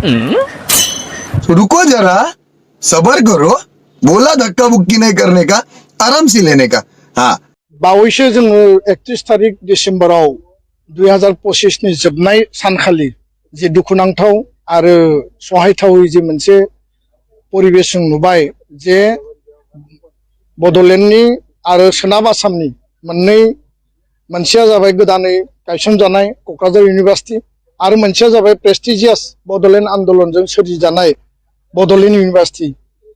रुको जरा, सबर करो, बोला धक्का बुक्की नहीं करने का, आराम से लेने का। हाँ बावैसो जोङो 31 तारिख डिसेम्बराव 2025 नि जोबनाय सानखालि जे दुखुनांथाव आरो सहायथावै जे मोनसे परिबेश जों नुबाय जे बड'लेण्डनि आरो सोनाब आसामनि मोनसेया जाबाय गोदानै गायसनजानाय क'क्राझार इउनिभार्सिटि आरो मोनसेया जाबाय प्रेस्टिजियास बड'लेण्ड आन्दोलनजों सोरजिजानाय बड'लेण्ड इउनिभार्सिटि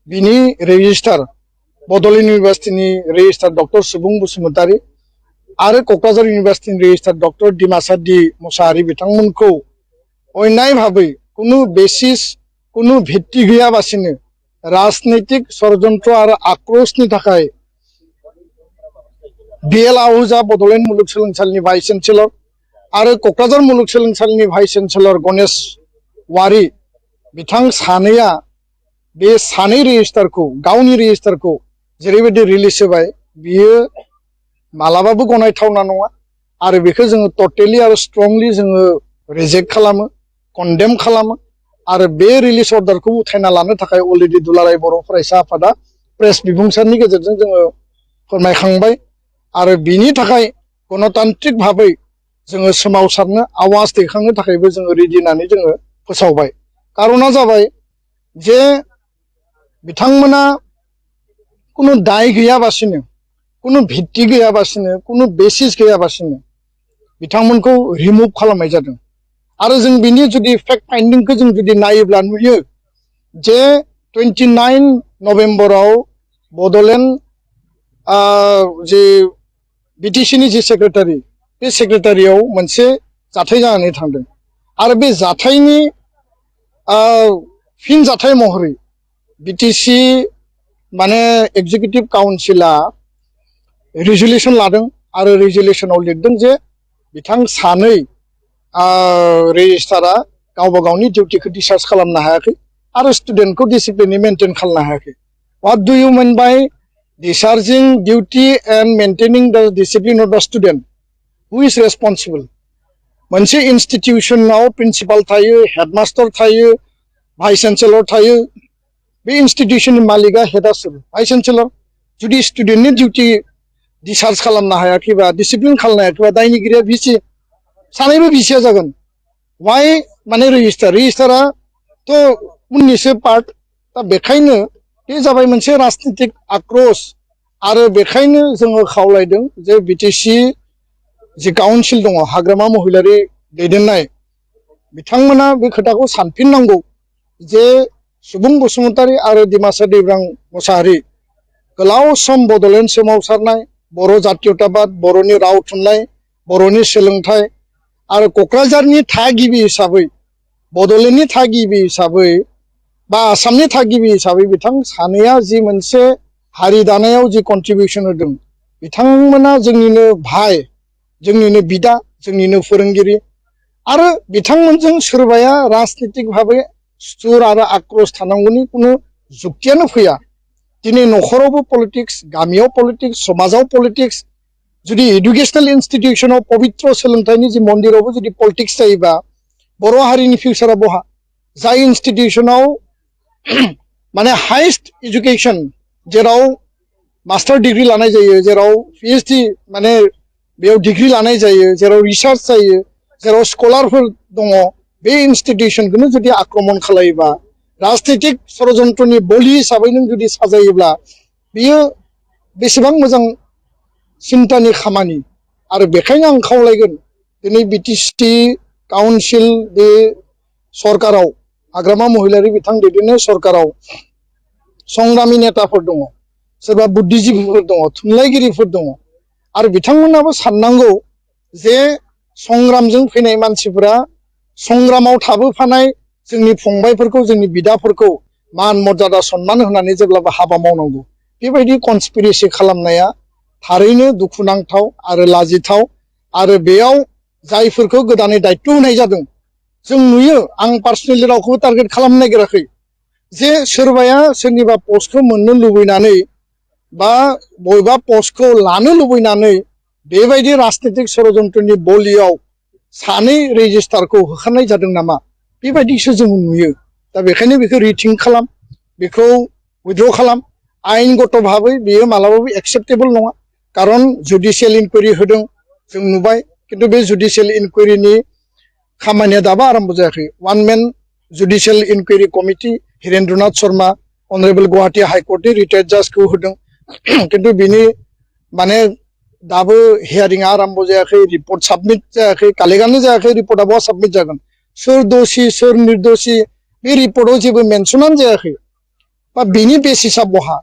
बिनि रेजिस्ट्रार बड'लेण्ड इउनिभार्सिटिनि रेजिस्ट्रार डक्टर सुबुं बसुमतारी आरो क'क्राझार इउनिभार्सिटिनि रेजिस्ट्रार डक्टर डिमासा डि मुसाहारि बिथांमोनखौ अन्याय भाबै कुनु बेसिस कुनु भित्ति गैयाबासिनो राजनैतिक षड़यंत्र आरो आक्रोशनि थाखाय बिएल आहूजा बड'लेण्ड मुलुगसोलोंसालिनि भाइस चेन्सेलर आरो क'क्राझार मुलुगसोलोंसालिनि भाइस चेन्सेलर गणेश वारि बिथां सानैया बे सानै रेजिस्ट्रारखौ गावनि रेजिस्ट्रारखौ जेरैबायदि रिलिज होबाय बियो मालाबाबो गनायथावना नङा आरो बेखौ जोङो टटेलि आरो स्ट्रंलि जोङो रिजेक्ट खालामो कन्डेम खालामो आरो बे रिलिज अर्डारखौ उथायना लानो थाखाय अलरेडि दुलाराय बर' फरायसा आफादा प्रेस बिबुंसारनि गेजेरजों जोङो फोरमायखांबाय आरो बिनि थाखाय गणतान्त्रिक भाबै जोङो सोमावसारनो आवाज दैखांनो थाखायबो जोङो रेडि होननानै जोङो फोसावबाय कारना जाबाय जे बिथांमोना कुनु दाय गैयाबासिनो कुनु भित्ति गैयाबासिनो कुनु बेसिस गैयाबासिनो बिथांमोनखौ रिमुभ खालामनाय जादों आरो जों बिनि जुदि फेक्ट फाइन्डिंखौ जों जुदि नायोब्ला नुयो जे 29 नभेम्बराव बड'लेण्ड जे बिटिसिनि जे सेक्रेटारि बे सेक्रेटारियाव मोनसे जाथाय जानानै थांदों आरो बे जाथायनि फिन जाथाय महरै बिटिसि माने एग्जिकिउटिभ काउन्सिला रिजुलेसन लादों आरो रिजुलेसनाव लिरदों जे बिथां सानै रेजिस्ट्रारा गावबा गावनि डिउटिखौ डिसचार्ज खालामनो हायाखै आरो स्टुडेन्टखौ डिसिप्लिननि मेनटेन खालामनो हायाखै what do you mean by discharging duty and maintaining the discipline of the student who is responsible मोनसे इन्स्टिटिउसनाव प्रिन्सिपाल थायो हेडमास्टार थायो भाइस चेन्सेलर थायो बे इन्स्टिटिउसननि मालिकआ हेडआ सोर भाइस चेन्सेलर जुदि स्टुडेन्टनि डिउटि डिसचार्ज खालामनो हायाखैबा डिसिप्लिन खालामनो हायाखैबा दायनिगिरिया भिसि सानैबो भिसिया जागोन वाइ माने रेजिस्टाराथ' उननिसो पार्ट दा बेखायनो बे जाबाय मोनसे राजनितिक आक्रोश आरो बेखायनो जोङो खावलायदों जे बिटिसि जे काउन्सिल दङ हाग्रामा महिलारि दैदेननाय बिथांमोना बे खोथाखौ सानफिननांगौ जे सुबुं बसुमतारी आरो डिमासा दैब्रां मुसाहारि गोलाव सम बड'लेण्ड सोमावसारनाय बर' जातीयताबाद बर'नि राव थुनलाइ बर'नि सोलोंथाइ आरो क'क्राझारनि थागिबि हिसाबै बड'लेण्डनि थागिबि हिसाबै बा आसामनि थागिबि हिसाबै बिथां सानैया जि मोनसे हारि दानायाव जि कन्ट्रिबिउसन होदों बिथांमोना जोंनिनो भाइ जोंनिनो बिदा जोंनिनो फोरोंगिरि आरो बिथांमोनजों सोरबाया राजनितिक भाबै सुर आरो आक्रोश थानांगौनि कुनु जुक्तियानो फैया दिनै न'खरावबो पलिटिक्स गामियाव पलिटिक्स समाजाव पलिटिक्स जुदि एडुकेशनेल इन्स्टिटिउसनाव पवित्र सोलोंथाइनि जि मन्दिरावबो जुदि पलिटिक्स जायोबा बर' हारिनि फिउचारा बहा जाय इन्स्टिटिउसनाव माने हाइस्ट एजुकेशन जेराव मास्टार डिग्री लानाय जायो जेराव पिएचडि माने बेयाव डिग्री लानाय जायो जेराव रिसार्च जायो जेराव स्कलारफोर दङ बे इन्स्टिटिउसनखौनो जुदि आक्रमण खालायोबा राजनीतिक षड़यंत्रनि बलि हिसाबै नों जुदि साजायोब्ला बियो बेसेबां मोजां चिन्तानि खामानि आरो बेखायनो आं खावलायगोन दिनै बिटिसि काउन्सिल बे सरकाराव हाग्रामा महिलारि बिथां दैदेननाय सरकाराव संग्रामि नेताफोर दङ सोरबा बुद्धिजीबीफोर दङ थुनलाइगिरिफोर दङ आरो बिथांमोनाबो साननांगौ जे संग्रामजों फैनाय मानसिफोरा संग्रामाव थाबोफानाय जोंनि फंबायफोरखौ जोंनि बिदाफोरखौ मान मर्यादा सन्मान होनानै जेब्लाबो हाबा मावनांगौ बेबायदि कनस्पिरेसि खालामनाया थारैनो दुखुनांथाव आरो लाजिथाव आरो बेयाव जायफोरखौ गोदानै दायित्व होनाय जादों जों नुयो आं पार्सनेलि रावखौबो टार्गेट खालामनो नागिराखै जे सोरबाया सोरनिबा पस्टखौ मोननो लुबैनानै बा बबेबा पस्टखौ लानो लुबैनानै बेबायदि राजनीतिक षड़यंत्रनि बलियाव सानै रेजिस्ट्रारखौ होखारनाय जादों नामा बेबायदिसो जों नुयो दा बेखायनो बेखौ रिथिंक खालाम बेखौ उइथड्र खालाम आयेनगत भाबै बेयो मालाबाबो एक्सेप्टेबल नङा कारन जुडिशियेल इनकुवेरि होदों जों नुबाय किन्तु बे जुडिशियेल इनकुवेरिनि खामानिया दाबो आरम्भ जायाखै वान मेन जुडिशियेल इनकुवेरि कमिटि हिरेन्द्रनाथ शर्मा अनारेबल गुवाहाटी हाइकर्टनि रिटायार्ड जाजखौ होदों किन्तु बिनि माने दाबो हियारिंआ आरम्भ जायाखै रिपर्ट साबमिट जायाखै कालेक्टआनो जायाखै रिपर्टआ बहा साबमिट जागोन सोर दोषी सोर निर्दोषी बे रिपर्टआव जेबो मेनसनानो जायाखै बा बिनि बेसिसआ बहा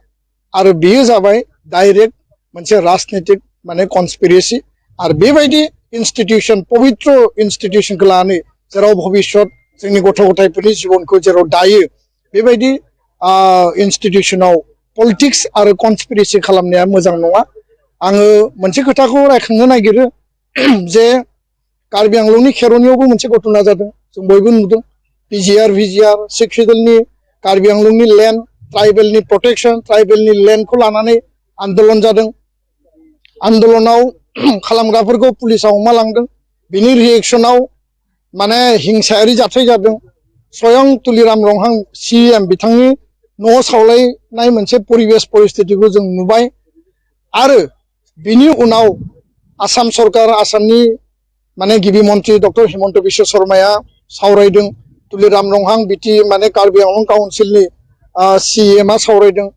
आरो बेयो जाबाय डाइरेक्ट मोनसे राजनितिक माने कनस्पिरेसि आरो बेबायदि इन्स्टिटिउसन पवित्र इन्स्टिटिउसनखौ लानानै जेराव भबिष्यत जोंनि गथ' गथायफोरनि जिबनखौ जेराव दायो बेबायदि इन्स्टिटिउसनाव पलिटिक्स आरो कनस्पिरेसि खालामनाया मोजां नङा आङो मोनसे खोथाखौ रायखांनो नागिरो जे कार्बि आंलंनि खेर'नियावबो मोनसे घटना जादों जों बयबो नुदों पिजिआर भिजिआर सिक्स सेदुलनि कार्बि आंलंनि लेन्ड ट्राइबेलनि प्रटेक्शन ट्राइबेलनि लेन्डखौ लानानै आन्दलन जादों आन्दलनाव खालामग्राफोरखौ पुलिसा हमना लांदों बिनि रिएक्सनाव माने हिंसायारि जाथाय जादों स्वयं तुलिराम रंहां सिएम बिथांनि न' सावलायनाय मोनसे परिबेस परिस्थितिखौ जों नुबाय आरो बिनि उनाव आसाम सरकार आसामनि माने गिबि मन्त्रि डक्टर हिमन्त बिश्व शर्माया सावरायदों तुलिराम रंहां बिटि माने कार्बि आंलं काउन्सिलनि सिएमआ सावरायदों